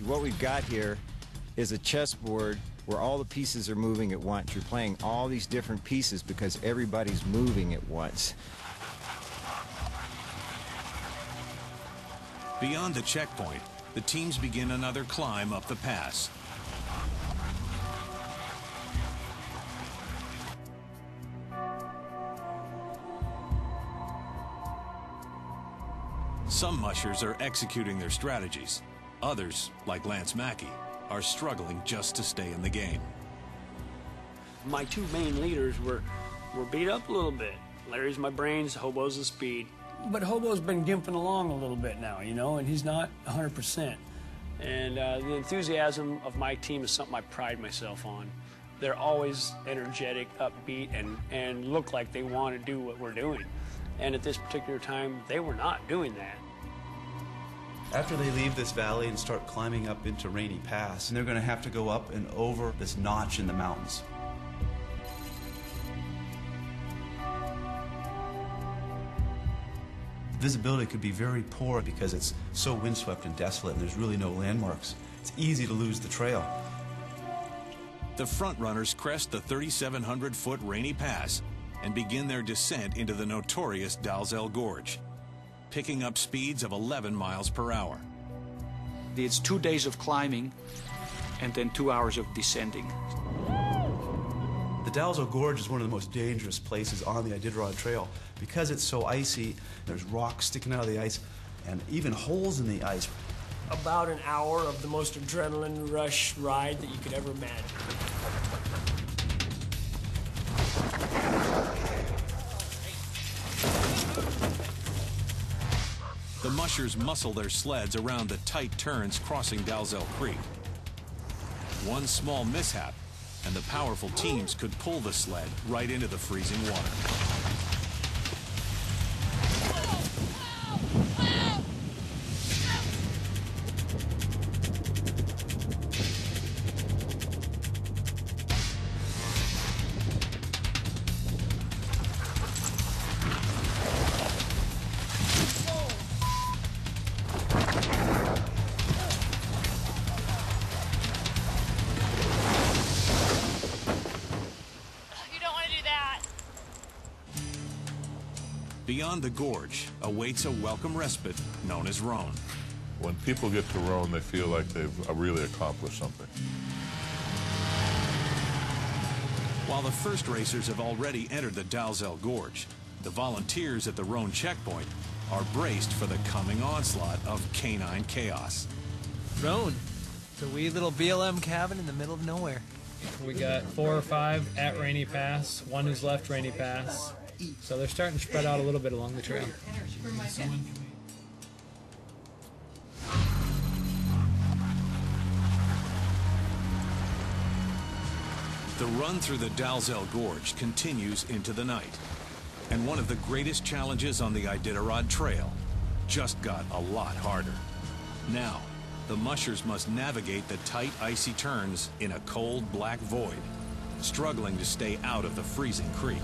What we've got here is a chessboard where all the pieces are moving at once. You're playing all these different pieces because everybody's moving at once. Beyond the checkpoint, the teams begin another climb up the pass. Some mushers are executing their strategies. Others, like Lance Mackey, are struggling just to stay in the game. My two main leaders were beat up a little bit. Larry's my brains, Hobo's the speed. But Hobo's been gimping along a little bit now, you know, and he's not 100%. And the enthusiasm of my team is something I pride myself on. They're always energetic, upbeat, and look like they want to do what we're doing. And at this particular time, they were not doing that. After they leave this valley and start climbing up into Rainy Pass, they're going to have to go up and over this notch in the mountains. Visibility could be very poor because it's so windswept and desolate and there's really no landmarks. It's easy to lose the trail. The front runners crest the 3,700-foot Rainy Pass and begin their descent into the notorious Dalzell Gorge, picking up speeds of 11 miles per hour. It's 2 days of climbing and then 2 hours of descending. The Dalzell Gorge is one of the most dangerous places on the Iditarod Trail because it's so icy. There's rocks sticking out of the ice and even holes in the ice. About an hour of the most adrenaline rush ride that you could ever imagine. The mushers muscle their sleds around the tight turns crossing Dalzell Creek. One small mishap, and the powerful teams could pull the sled right into the freezing water. Beyond the gorge awaits a welcome respite known as Roan. When people get to Roan, they feel like they've really accomplished something. While the first racers have already entered the Dalzell Gorge, the volunteers at the Roan checkpoint are braced for the coming onslaught of canine chaos. Roan, it's a wee little BLM cabin in the middle of nowhere. We got 4 or 5 at Rainy Pass, one who's left Rainy Pass. So they're starting to spread out a little bit along the trail. The run through the Dalzell Gorge continues into the night. And one of the greatest challenges on the Iditarod Trail just got a lot harder. Now, the mushers must navigate the tight, icy turns in a cold, black void, struggling to stay out of the freezing creek.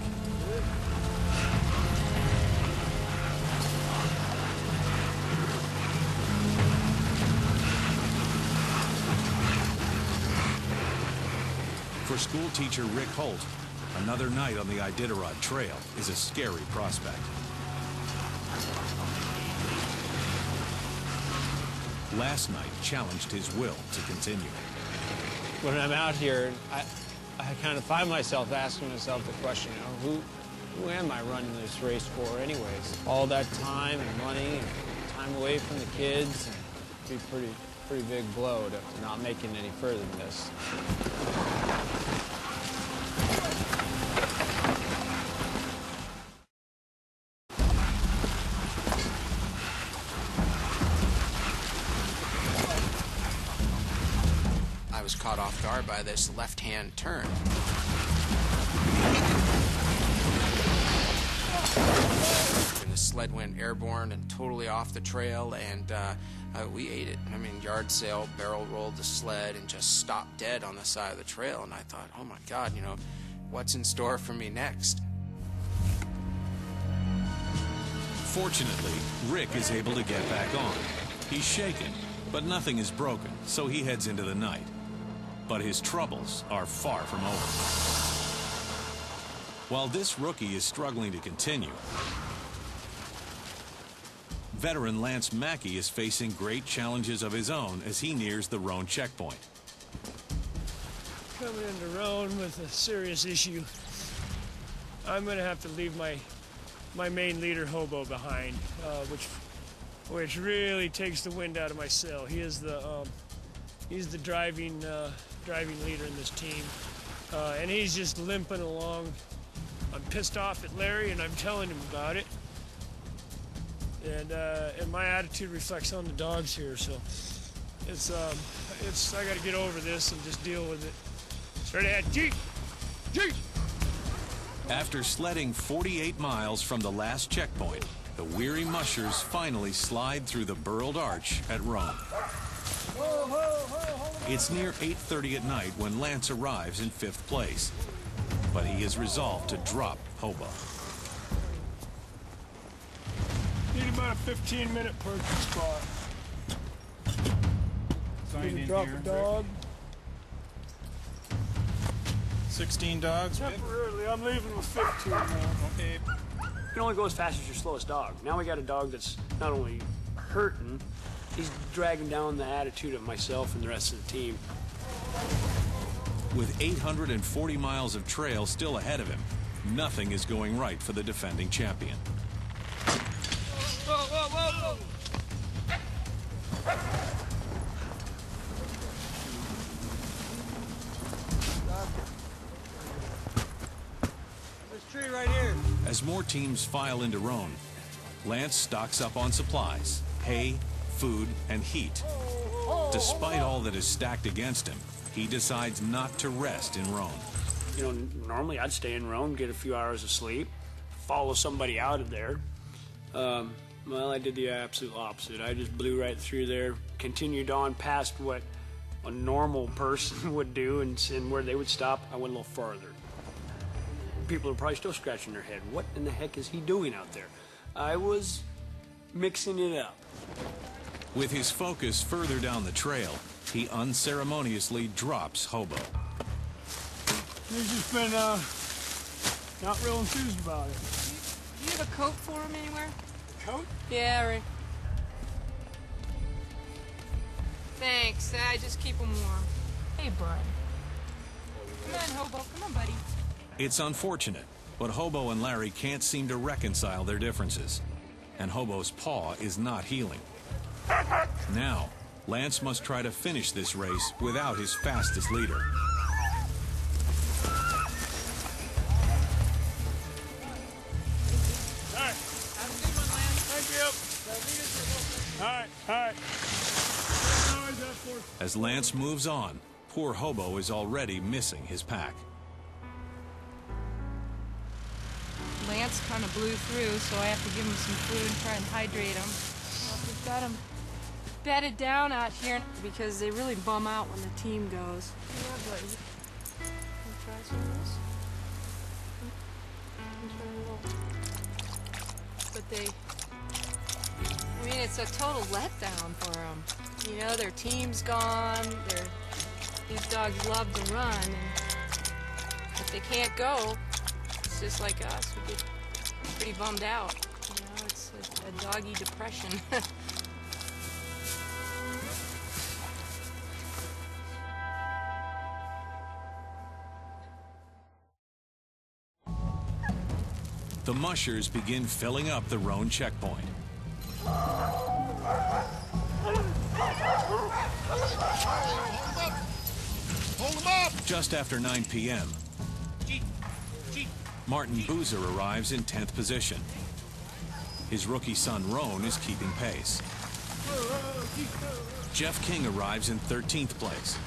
For school teacher Rick Holt, another night on the Iditarod Trail is a scary prospect. Last night challenged his will to continue. When I'm out here, I kind of find myself asking myself the question, you know, who am I running this race for anyways? All that time and money and time away from the kids, it'd be pretty big blow to not making any further than this. I was caught off guard by this left-hand turn. And the sled went airborne and totally off the trail, and we ate it. I mean, yard sale, barrel rolled the sled and just stopped dead on the side of the trail. And I thought, oh my God, you know, what's in store for me next? Fortunately, Rick is able to get back on. He's shaken, But nothing is broken, so he heads into the night. But his troubles are far from over. While this rookie is struggling to continue, veteran Lance Mackey is facing great challenges of his own as he nears the Roan checkpoint. Coming into Roan with a serious issue. I'm going to have to leave my main leader, Hobo, behind, which really takes the wind out of my sail. He is he's the driving leader in this team, and he's just limping along. I'm pissed off at Larry, and I'm telling him about it. And my attitude reflects on the dogs here, so I got to get over this and just deal with it. Straight ahead, Jeep. After sledding 48 miles from the last checkpoint, the weary mushers finally slide through the burled arch at Roan. It's near 8:30 at night when Lance arrives in 5th place, but he is resolved to drop Hobo. Need about a 15-minute parking spot. Need to drop a dog. 16 dogs? Temporarily, I'm leaving with 15 now. Okay. You can only go as fast as your slowest dog. Now we got a dog that's not only hurting, he's dragging down the attitude of myself and the rest of the team. With 840 miles of trail still ahead of him, nothing is going right for the defending champion. Whoa, whoa, whoa, whoa! This tree right here. As more teams file into Roan, Lance stocks up on supplies, hay, food, and heat. Despite all that is stacked against him, he decides not to rest in Roan. You know, normally I'd stay in Roan, get a few hours of sleep, follow somebody out of there. Well, I did the absolute opposite. I just blew right through there, continued on past what a normal person would do, and where they would stop, I went a little farther. People are probably still scratching their head. What in the heck is he doing out there? I was mixing it up. With his focus further down the trail, he unceremoniously drops Hobo. He's just been not real enthused about it. Do you have a coat for him anywhere? A coat? Yeah, right. Thanks. I just keep him warm. Hey, bud. Come on, Hobo. Come on, buddy. It's unfortunate, but Hobo and Larry can't seem to reconcile their differences, and Hobo's paw is not healing. Now, Lance must try to finish this race without his fastest leader. All right. Have a good one, Lance. Thank you. All right, all right. As Lance moves on, poor Hobo is already missing his pack. Lance kind of blew through, so I have to give him some food and try and hydrate him. Well, we've got him bedded down out here because they really bum out when the team goes. Yeah, buddy. Wanna try some of this? But I mean, it's a total letdown for them. You know, their team's gone. These dogs love to run, and if they can't go, it's just like us. We get pretty bummed out. You know, it's a doggy depression. The mushers begin filling up the Roan checkpoint. Hold him up! Just after 9 p.m., Martin Boozer arrives in 10th position. His rookie son, Roan, is keeping pace. Jeff King arrives in 13th place.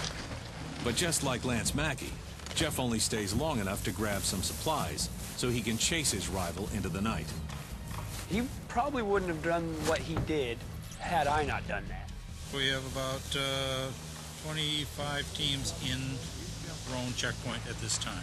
But just like Lance Mackey, Jeff only stays long enough to grab some supplies so he can chase his rival into the night. He probably wouldn't have done what he did had I not done that. We have about 25 teams in Roan checkpoint at this time.